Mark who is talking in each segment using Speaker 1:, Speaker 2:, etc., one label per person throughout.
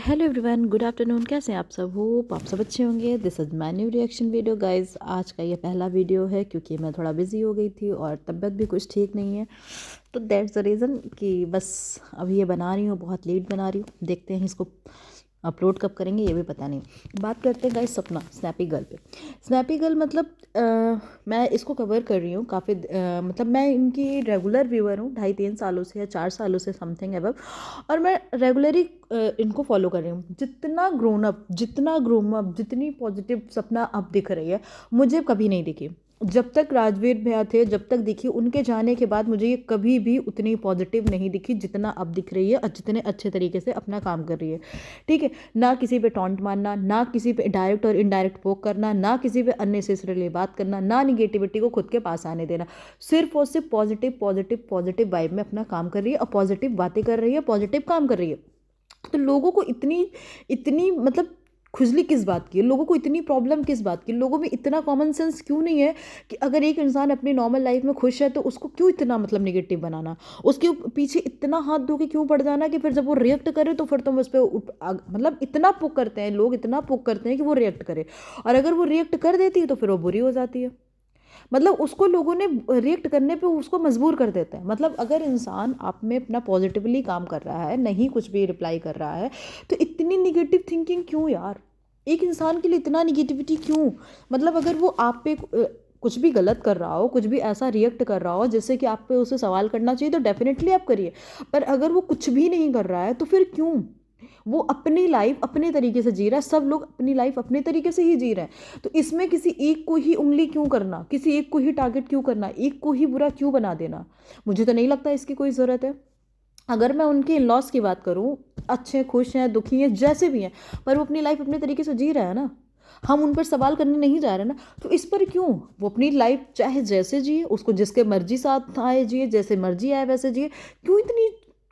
Speaker 1: Hello everyone, good afternoon. कैसे हैं आप सब? होप आप सब अच्छे होंगे। This is my new reaction video guys. आज का ये पहला वीडियो है क्योंकि मैं थोड़ा बिजी हो गई थी और तबीयत भी कुछ ठीक नहीं है, तो दैट्स द रीज़न कि बस अभी ये बना रही हूँ, बहुत लेट बना रही हूँ। देखते हैं इसको अपलोड कब करेंगे ये भी पता नहीं। बात करते हैं गाइस सपना स्नैपी गर्ल पे। स्नैपी गर्ल मतलब मैं इसको कवर कर रही हूँ काफ़ी, मतलब मैं इनकी रेगुलर व्यूअर हूँ 2.5-3 सालों से या 4 सालों से समथिंग एबव। और मैं रेगुलरली इनको फॉलो कर रही हूँ। जितना ग्रोम अप जितनी पॉजिटिव सपना अब दिख रही है, मुझे कभी नहीं दिखी। जब तक राजवीर भैया थे, जब तक दिखी, उनके जाने के बाद मुझे ये कभी भी उतनी पॉजिटिव नहीं दिखी जितना अब दिख रही है और जितने अच्छे तरीके से अपना काम कर रही है। ठीक है, ना किसी पे टॉन्ट मारना, ना किसी पे डायरेक्ट और इनडायरेक्ट पोक करना, ना किसी पे अननेसेसरीली बात करना, ना निगेटिविटी को खुद के पास आने देना। सिर्फ और सिर्फ पॉजिटिव पॉजिटिव पॉजिटिव वाइब में अपना काम कर रही है और पॉजिटिव बातें कर रही है, पॉजिटिव काम कर रही है। तो लोगों को इतनी इतनी मतलब खुजली किस बात की है? लोगों को इतनी प्रॉब्लम किस बात की? लोगों में इतना कॉमन सेंस क्यों नहीं है कि अगर एक इंसान अपनी नॉर्मल लाइफ में खुश है तो उसको क्यों इतना मतलब निगेटिव बनाना, उसके पीछे इतना हाथ धो के क्यों पड़ जाना कि फिर जब वो रिएक्ट करे तो फिर तुम उस पर मतलब इतना पुक करते हैं लोग, इतना पुक करते हैं कि वो रिएक्ट करे। और अगर वो रिएक्ट कर देती है तो फिर वो बुरी हो जाती है। मतलब उसको लोगों ने रिएक्ट करने पे उसको मजबूर कर देते हैं। मतलब अगर इंसान आप में अपना पॉजिटिवली काम कर रहा है, नहीं कुछ भी रिप्लाई कर रहा है, तो इतनी निगेटिव थिंकिंग क्यों यार? एक इंसान के लिए इतना निगेटिविटी क्यों? मतलब अगर वो आप पे कुछ भी गलत कर रहा हो, कुछ भी ऐसा रिएक्ट कर रहा हो जिससे कि आप पे उसे सवाल करना चाहिए, तो डेफिनेटली आप करिए। पर अगर वो कुछ भी नहीं कर रहा है तो फिर क्यों? वो अपनी लाइफ अपने तरीके से जी रहा है, सब लोग अपनी लाइफ अपने तरीके से ही जी रहे हैं। तो इसमें किसी एक को ही उंगली क्यों करना, किसी एक को ही टारगेट क्यों करना, एक को ही बुरा क्यों बना देना? मुझे तो नहीं लगता इसकी कोई ज़रूरत है। अगर मैं उनके इन लॉस की बात करूँ, अच्छे खुश हैं दुखी हैं जैसे भी हैं, पर वो अपनी लाइफ अपने तरीके से जी रहा है ना। हम उन पर सवाल करने नहीं जा रहे ना, तो इस पर क्यों? वो अपनी लाइफ चाहे जैसे जिए, उसको जिसके मर्जी साथ आए जिए, जैसे मर्जी आए वैसे जिए। क्यों इतनी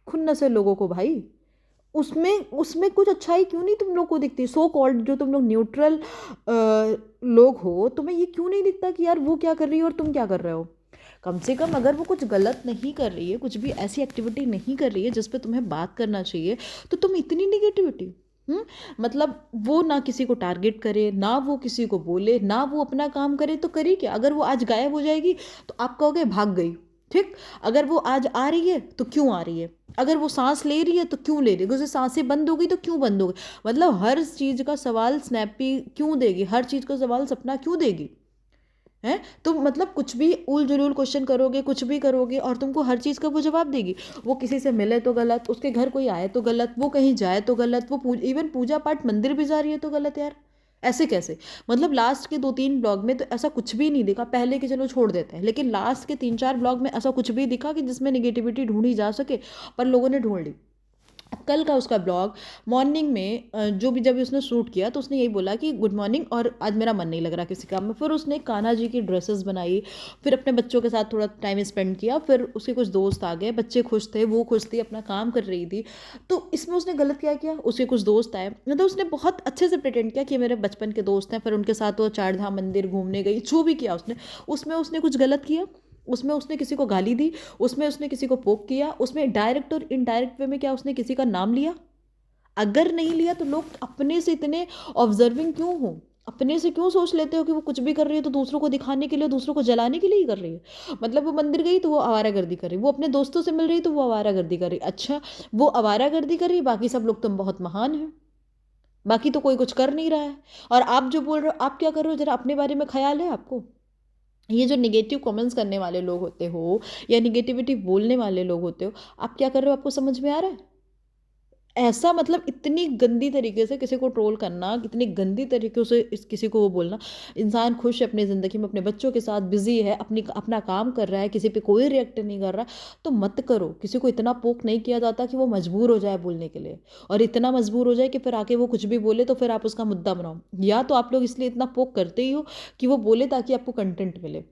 Speaker 1: खुन्नस है लोगों को भाई? उसमें उसमें कुछ अच्छाई क्यों नहीं तुम लोग को दिखती? सो कॉल्ड जो तुम लोग न्यूट्रल लोग हो, तुम्हें ये क्यों नहीं दिखता कि यार वो क्या कर रही है और तुम क्या कर रहे हो? कम से कम अगर वो कुछ गलत नहीं कर रही है, कुछ भी ऐसी एक्टिविटी नहीं कर रही है जिस पे तुम्हें बात करना चाहिए, तो तुम इतनी निगेटिविटी। मतलब वो ना किसी को टारगेट करे, ना वो किसी को बोले, ना वो अपना काम करे, तो करी क्या? अगर वो आज गायब हो जाएगी तो आप कहोगे भाग गई। ठीक। अगर वो आज आ रही है तो क्यों आ रही है? अगर वो सांस ले रही है तो क्यों ले रही है? उसे सांसें बंद हो गई तो क्यों बंद हो गई? मतलब हर चीज़ का सवाल स्नैपी क्यों देगी? हर चीज़ का सवाल सपना क्यों देगी? हैं? तुम मतलब कुछ भी उल जलूल क्वेश्चन करोगे, कुछ भी करोगे और तुमको हर चीज़ का वो जवाब देगी। वो किसी से मिले तो गलत, उसके घर कोई आए तो गलत, वो कहीं जाए तो गलत, वो इवन पूजा पाठ मंदिर भी जा रही है तो गलत यार। ऐसे कैसे? मतलब लास्ट के 2-3 ब्लॉग में तो ऐसा कुछ भी नहीं दिखा। पहले के चलो छोड़ देते हैं, लेकिन लास्ट के 3-4 ब्लॉग में ऐसा कुछ भी दिखा कि जिसमें निगेटिविटी ढूंढी जा सके, पर लोगों ने ढूंढ ली। कल का उसका ब्लॉग मॉर्निंग में जो भी जब उसने शूट किया तो उसने यही बोला कि गुड मॉर्निंग और आज मेरा मन नहीं लग रहा किसी काम में। फिर उसने कान्हा जी की ड्रेसेस बनाई, फिर अपने बच्चों के साथ थोड़ा टाइम स्पेंड किया, फिर उसके कुछ दोस्त आ गए, बच्चे खुश थे, वो खुश थी, अपना काम कर रही थी। तो इसमें उसने गलत क्या किया? उसके कुछ दोस्त आए, मतलब उसने बहुत अच्छे से प्रिटेंड किया कि मेरे बचपन के दोस्त हैं, फिर उनके साथ वो 4 धाम मंदिर घूमने गई, जो भी किया उसने, उसमें उसने कुछ गलत किया? उसमें उसने किसी को गाली दी? उसमें उसने किसी को पोक किया? उसमें डायरेक्ट और इनडायरेक्ट वे में क्या उसने किसी का नाम लिया? अगर नहीं लिया तो लोग अपने से इतने ऑब्जर्विंग क्यों हो? अपने से क्यों सोच लेते हो कि वो कुछ भी कर रही है तो दूसरों को दिखाने के लिए, दूसरों को जलाने के लिए ही कर रही है? मतलब वो मंदिर गई तो वो आवारागर्दी कर रही, वो अपने दोस्तों से मिल रही तो वो आवारागर्दी कर रही। अच्छा, वो आवारागर्दी कर रही, बाकी सब लोग तुम बहुत महान हैं, बाकी तो कोई कुछ कर नहीं रहा है। और आप जो बोल रहे हो, आप क्या कर रहे हो? जरा अपने बारे में ख्याल है आपको? ये जो निगेटिव कमेंट्स करने वाले लोग होते हो या निगेटिविटी बोलने वाले लोग होते हो, आप क्या कर रहे हो? आपको समझ में आ रहा है? ऐसा मतलब इतनी गंदी तरीके से किसी को ट्रोल करना, कितनी गंदी तरीके से इस किसी को वो बोलना। इंसान खुश है अपनी ज़िंदगी में, अपने बच्चों के साथ बिजी है, अपना काम कर रहा है, किसी पे कोई रिएक्ट नहीं कर रहा, तो मत करो। किसी को इतना पोक नहीं किया जाता कि वो मजबूर हो जाए बोलने के लिए, और इतना मजबूर हो जाए कि फिर आके वो कुछ भी बोले तो फिर आप उसका मुद्दा बनाओ। या तो आप लोग इसलिए इतना पोक करते ही हो कि वो बोले ताकि आपको कंटेंट मिले।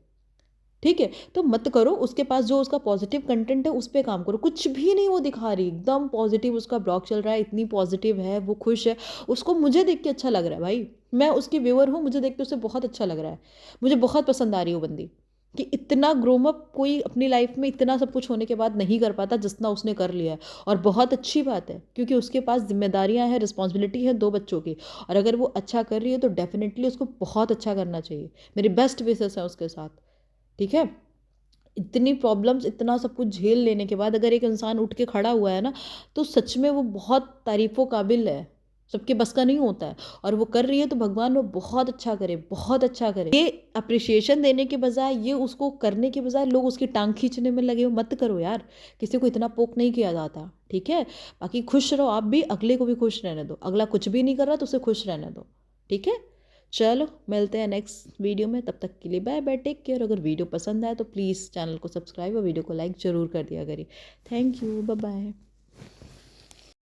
Speaker 1: ठीक है, तो मत करो। उसके पास जो उसका पॉजिटिव कंटेंट है उस पर काम करो। कुछ भी नहीं वो दिखा रही, एकदम पॉजिटिव उसका ब्लॉग चल रहा है, इतनी पॉजिटिव है, वो खुश है। उसको मुझे देख के अच्छा लग रहा है भाई, मैं उसकी व्यूअर हूँ, मुझे देख के उसे बहुत अच्छा लग रहा है, मुझे बहुत पसंद आ रही है वो बंदी। कि इतना ग्रोम अप कोई अपनी लाइफ में इतना सब कुछ होने के बाद नहीं कर पाता जितना उसने कर लिया है। और बहुत अच्छी बात है, क्योंकि उसके पास जिम्मेदारियां हैं, रिस्पॉन्सिबिलिटी है 2 बच्चों की। और अगर वो अच्छा कर रही है तो डेफिनेटली उसको बहुत अच्छा करना चाहिए। मेरे बेस्ट विशेस हैं उसके साथ। ठीक है। इतनी प्रॉब्लम्स, इतना सब कुछ झेल लेने के बाद अगर एक इंसान उठ के खड़ा हुआ है ना, तो सच में वो बहुत तारीफ़ों काबिल है। सबके बस का नहीं होता है। और वो कर रही है तो भगवान वो बहुत अच्छा करे, बहुत अच्छा करे। ये अप्रिसिएशन देने के बजाय, ये उसको करने के बजाय लोग उसकी टांग खींचने में लगे हो, मत करो यार। किसी को इतना पोक नहीं किया जाता। ठीक है। बाकी खुश रहो आप भी, अगले को भी खुश रहने दो। अगला कुछ भी नहीं कर रहा तो उसे खुश रहने दो। ठीक है। चलो मिलते हैं नेक्स्ट वीडियो में, तब तक के लिए बाय बाय, टेक केयर। अगर वीडियो पसंद आए तो प्लीज़ चैनल को सब्सक्राइब और वीडियो को लाइक ज़रूर कर दिया करिए। Thank you, bye bye.